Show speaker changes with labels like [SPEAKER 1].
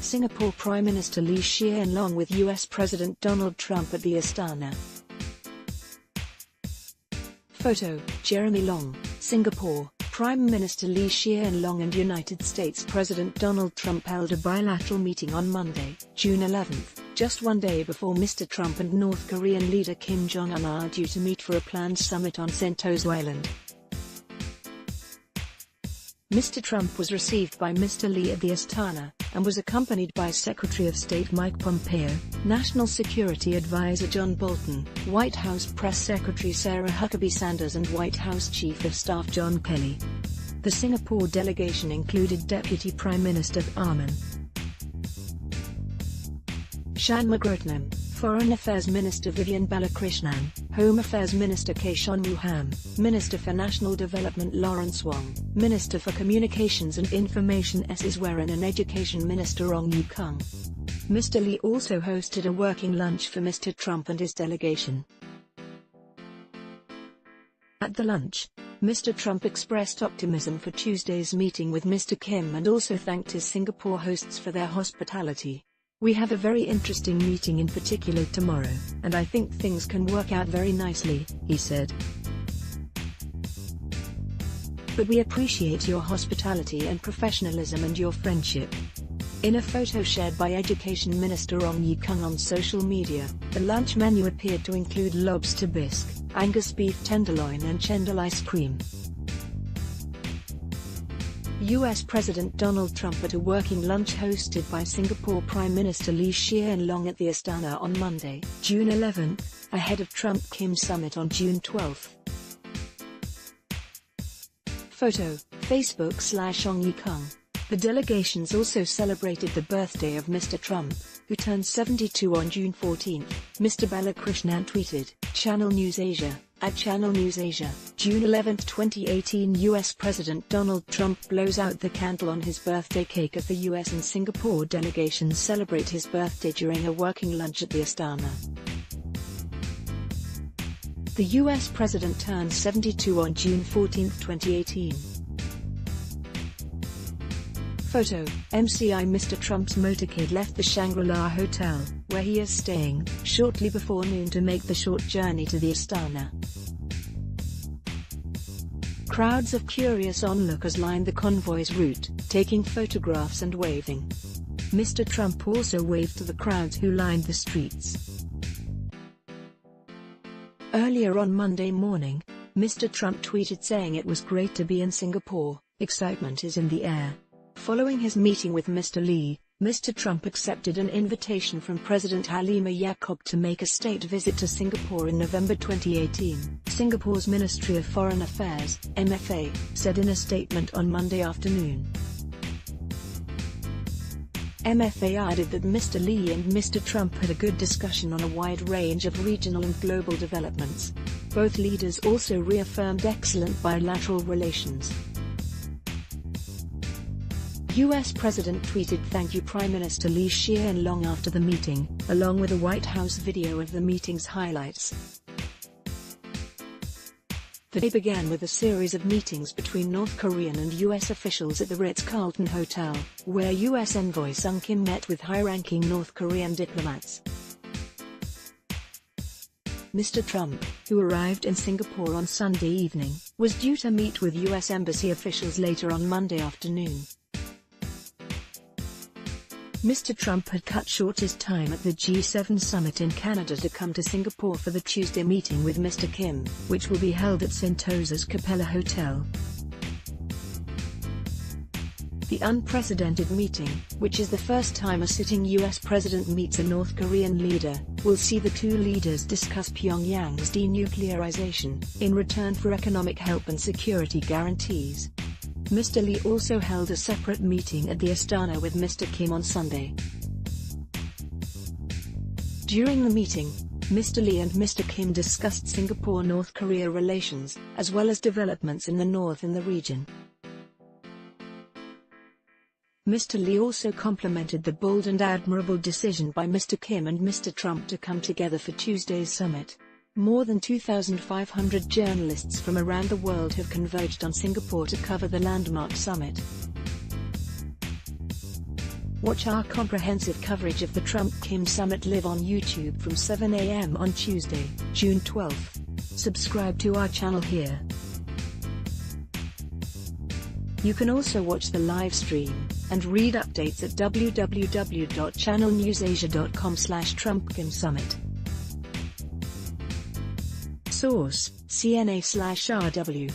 [SPEAKER 1] Singapore Prime Minister Lee Hsien Loong with US President Donald Trump at the Astana. Photo, Jeremy Long, Singapore. Prime Minister Lee Hsien Loong and United States President Donald Trump held a bilateral meeting on Monday, June 11, just one day before Mr. Trump and North Korean leader Kim Jong-un are due to meet for a planned summit on Sentosa Island. Mr. Trump was received by Mr. Lee at the Astana, and was accompanied by Secretary of State Mike Pompeo, National Security Advisor John Bolton, White House Press Secretary Sarah Huckabee Sanders and White House Chief of Staff John Kelly. The Singapore delegation included Deputy Prime Minister Armin Shanmugaratnam, Foreign Affairs Minister Vivian Balakrishnan, Home Affairs Minister Kishon Muham, Minister for National Development Lawrence Wong, Minister for Communications and Information S. Iswaran and Education Minister Ong Ye Kung. Mr. Lee also hosted a working lunch for Mr. Trump and his delegation. At the lunch, Mr. Trump expressed optimism for Tuesday's meeting with Mr. Kim and also thanked his Singapore hosts for their hospitality. "We have a very interesting meeting in particular tomorrow, and I think things can work out very nicely," he said. "But we appreciate your hospitality and professionalism and your friendship." In a photo shared by Education Minister Ong Ye Kung on social media, the lunch menu appeared to include lobster bisque, Angus beef tenderloin and chendol ice cream. US President Donald Trump at a working lunch hosted by Singapore Prime Minister Lee Hsien Loong at the Astana on Monday, June 11, ahead of Trump-Kim summit on June 12. Photo, Facebook/Ong Ye Kung. The delegations also celebrated the birthday of Mr. Trump, who turned 72 on June 14. Mr. Balakrishnan tweeted, Channel News Asia, at Channel News Asia, June 11, 2018. US President Donald Trump blows out the candle on his birthday cake as the US and Singapore delegations celebrate his birthday during a working lunch at the Astana. The US President turned 72 on June 14, 2018. Photo, MCI Mr. Trump's motorcade left the Shangri-La Hotel, where he is staying, shortly before noon to make the short journey to the Astana. Crowds of curious onlookers lined the convoy's route, taking photographs and waving. Mr. Trump also waved to the crowds who lined the streets. Earlier on Monday morning, Mr. Trump tweeted saying it was great to be in Singapore, excitement is in the air. Following his meeting with Mr. Lee, Mr. Trump accepted an invitation from President Halima Yacob to make a state visit to Singapore in November 2018, Singapore's Ministry of Foreign Affairs, MFA, said in a statement on Monday afternoon. MFA added that Mr. Lee and Mr. Trump had a good discussion on a wide range of regional and global developments. Both leaders also reaffirmed excellent bilateral relations. US President tweeted "Thank you Prime Minister Lee Hsien Loong" after the meeting, along with a White House video of the meeting's highlights. The day began with a series of meetings between North Korean and US officials at the Ritz-Carlton Hotel, where US envoy Sung Kim met with high-ranking North Korean diplomats. Mr. Trump, who arrived in Singapore on Sunday evening, was due to meet with US embassy officials later on Monday afternoon. Mr. Trump had cut short his time at the G7 summit in Canada to come to Singapore for the Tuesday meeting with Mr. Kim, which will be held at Sentosa's Capella Hotel. The unprecedented meeting, which is the first time a sitting US president meets a North Korean leader, will see the two leaders discuss Pyongyang's denuclearization, in return for economic help and security guarantees. Mr. Lee also held a separate meeting at the Astana with Mr. Kim on Sunday. During the meeting, Mr. Lee and Mr. Kim discussed Singapore-North Korea relations, as well as developments in the north in the region. Mr. Lee also complimented the bold and admirable decision by Mr. Kim and Mr. Trump to come together for Tuesday's summit. More than 2,500 journalists from around the world have converged on Singapore to cover the landmark summit. Watch our comprehensive coverage of the Trump-Kim summit live on YouTube from 7 a.m. on Tuesday, June 12. Subscribe to our channel here. You can also watch the live stream and read updates at www.channelnewsasia.com/Trump-Kim Summit. Source: CNA/RW